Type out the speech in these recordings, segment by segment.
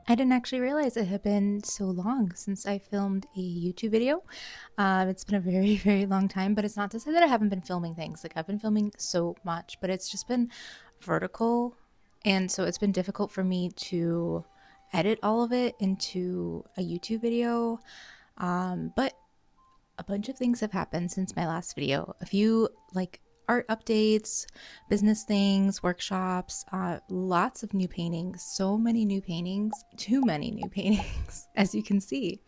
I didn't actually realize it had been so long since I filmed a YouTube video. It's been a very, very long time, but it's not to say that I haven't been filming things. Like, I've been filming so much, but it's just been vertical. And so it's been difficult for me to edit all of it into a YouTube video. But a bunch of things have happened since my last video. A few like art updates, business things, workshops, lots of new paintings, so many new paintings, too many new paintings, as you can see.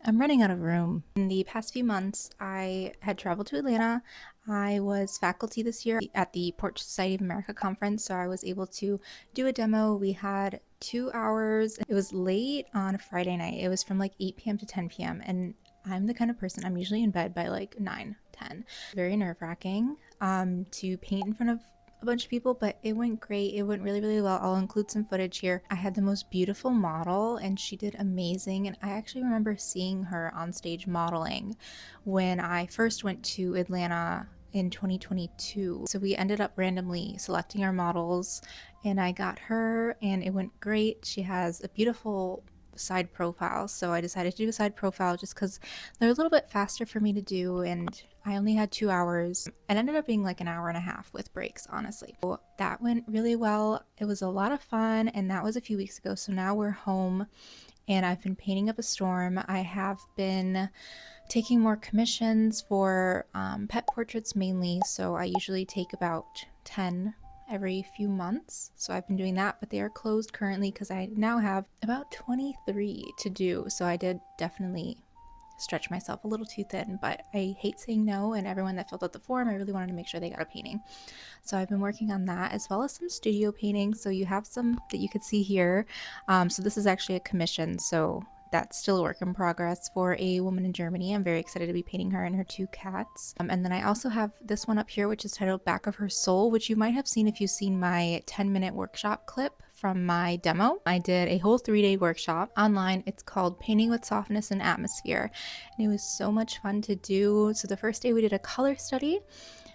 I'm running out of room. In the past few months, I had traveled to Atlanta. I was faculty this year at the Portrait Society of America conference, so I was able to do a demo. We had 2 hours. It was late on a Friday night. It was from like 8 p.m. to 10 p.m. And I'm the kind of person, I'm usually in bed by like 9, 10. Very nerve-wracking to paint in front of a bunch of people, but it went great. It went really, really well. I'll include some footage here. I had the most beautiful model and she did amazing. And I actually remember seeing her on stage modeling when I first went to Atlanta in 2022. So we ended up randomly selecting our models and I got her and it went great. She has a beautiful side profile, so I decided to do a side profile just because they're a little bit faster for me to do, and I only had 2 hours. It ended up being like an hour and a half with breaks, honestly. So that went really well. It was a lot of fun, and that was a few weeks ago. So now we're home and I've been painting up a storm. I have been taking more commissions for pet portraits mainly, so I usually take about 10 every few months. So I've been doing that, but they are closed currently because I now have about 23 to do. So I did definitely stretch myself a little too thin, but I hate saying no, and everyone that filled out the form, I really wanted to make sure they got a painting. So I've been working on that as well as some studio paintings. So you have some that you could see here. So this is actually a commission, so that's still a work in progress for a woman in Germany. I'm very excited to be painting her and her two cats. And then I also have this one up here, which is titled Back of Her Soul, which you might have seen if you've seen my 10-minute workshop clip from my demo. I did a whole 3-day workshop online. It's called Painting with Softness and Atmosphere. And it was so much fun to do. So the first day we did a color study.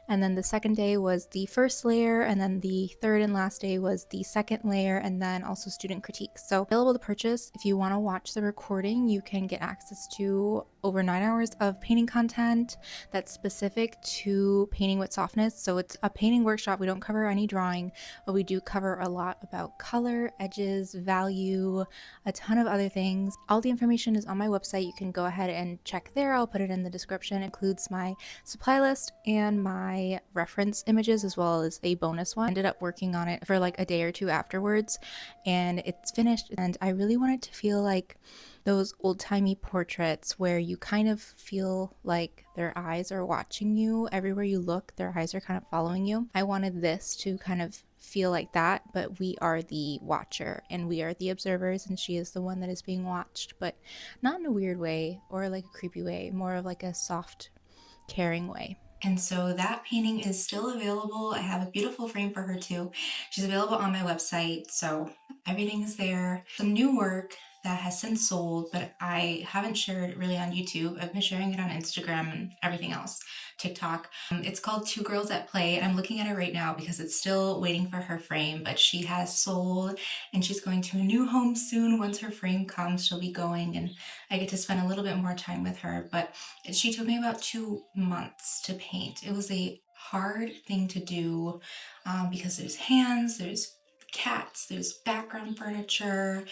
And then the second day was the first layer, and then the third and last day was the second layer, and then also student critiques. So available to purchase. If you want to watch the recording, you can get access to over 9 hours of painting content that's specific to painting with softness. So it's a painting workshop. We don't cover any drawing, but we do cover a lot about color, edges, value, a ton of other things. All the information is on my website. You can go ahead and check there. I'll put it in the description. It includes my supply list and my reference images, as well as a bonus one. I ended up working on it for like a day or two afterwards, and it's finished. And I really wanted to feel like those old-timey portraits where you kind of feel like their eyes are watching you everywhere you look. Their eyes are kind of following you. I wanted this to kind of feel like that, but we are the watcher and we are the observers, and she is the one that is being watched, but not in a weird way or like a creepy way, more of like a soft, caring way. And so that painting is still available. I have a beautiful frame for her too. She's available on my website, so everything is there. Some new work that has since sold, but I haven't shared it really on YouTube. I've been sharing it on Instagram and everything else, TikTok. It's called Two Girls at Play, and I'm looking at it right now because it's still waiting for her frame, but she has sold and she's going to a new home soon. Once her frame comes, she'll be going, and I get to spend a little bit more time with her. But she took me about 2 months to paint. It was a hard thing to do because there's hands, there's cats, there's background furniture.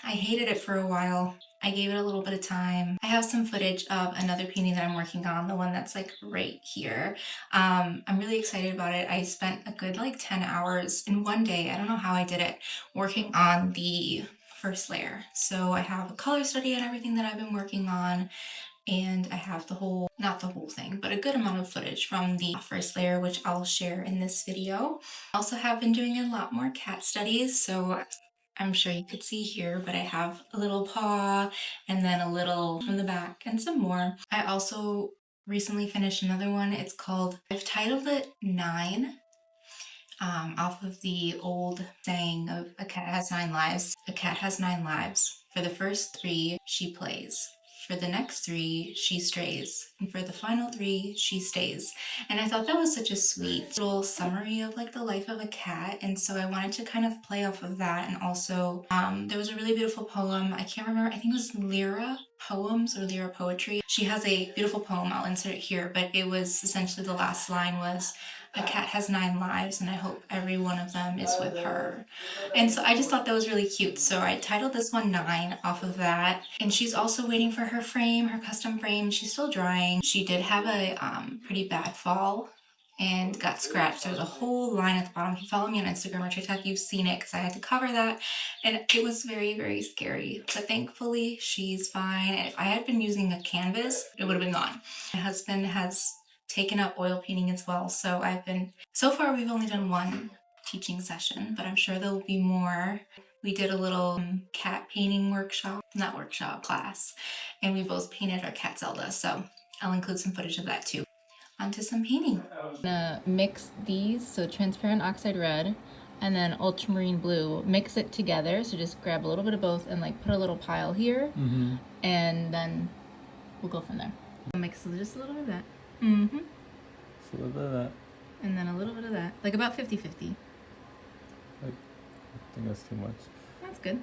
I hated it for a while. I gave it a little bit of time. I have some footage of another painting that I'm working on, the one that's like right here. I'm really excited about it. I spent a good like 10 hours in one day, I don't know how I did it, working on the first layer. So I have a color study and everything that I've been working on, and I have the whole, not the whole thing, but a good amount of footage from the first layer, which I'll share in this video. I also have been doing a lot more cat studies, so I'm sure you could see here, but I have a little paw and then a little from the back and some more. I also recently finished another one. It's called, I've titled it 9, off of the old saying of a cat has 9 lives. A cat has 9 lives. For the first 3, she plays. For the next 3, she strays. And for the final 3, she stays. And I thought that was such a sweet little summary of like the life of a cat. And so I wanted to kind of play off of that. And also, there was a really beautiful poem. I can't remember. I think it was Lyra Poems or Lyra Poetry. She has a beautiful poem. I'll insert it here. But it was essentially the last line was, "A cat has 9 lives, and I hope every one of them is with her." And so I just thought that was really cute. So I titled this one 9 off of that. And she's also waiting for her frame, her custom frame. She's still drying. She did have a pretty bad fall and got scratched. There's a whole line at the bottom. If you follow me on Instagram or TikTok, you've seen it because I had to cover that. And it was very, very scary. But thankfully, she's fine. And if I had been using a canvas, it would have been gone. My husband has taken up oil painting as well. So so far we've only done 1 teaching session, but I'm sure there will be more. We did a little cat painting class, and we both painted our cat Zelda. So I'll include some footage of that too. Onto some painting. I'm gonna mix these, so transparent oxide red and then ultramarine blue. Mix it together, so just grab a little bit of both and like put a little pile here, and then we'll go from there. I'll mix just a little bit of that. Just a little bit of that. And then a little bit of that. Like about 50-50. I think that's too much. That's good.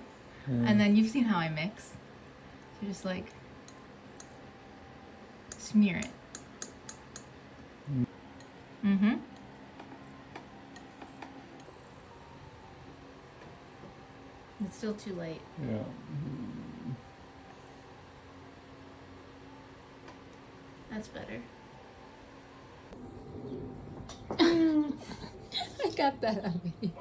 Yeah. And then you've seen how I mix. So just like smear it. It's still too light. Yeah. That's better. I got that on me.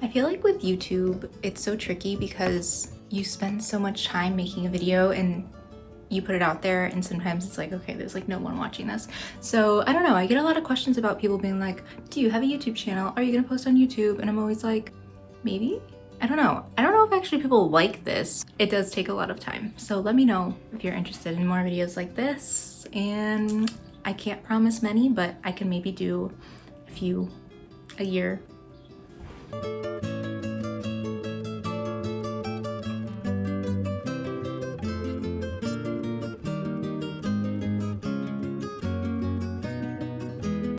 I feel like with YouTube, it's so tricky because you spend so much time making a video and you put it out there, and sometimes it's like, okay, there's like no one watching this. So I don't know, I get a lot of questions about people being like, do you have a YouTube channel? Are you gonna post on YouTube? And I'm always like, maybe? I don't know. I don't know if actually people like this. It does take a lot of time. So let me know if you're interested in more videos like this. And I can't promise many, but I can maybe do a few a year.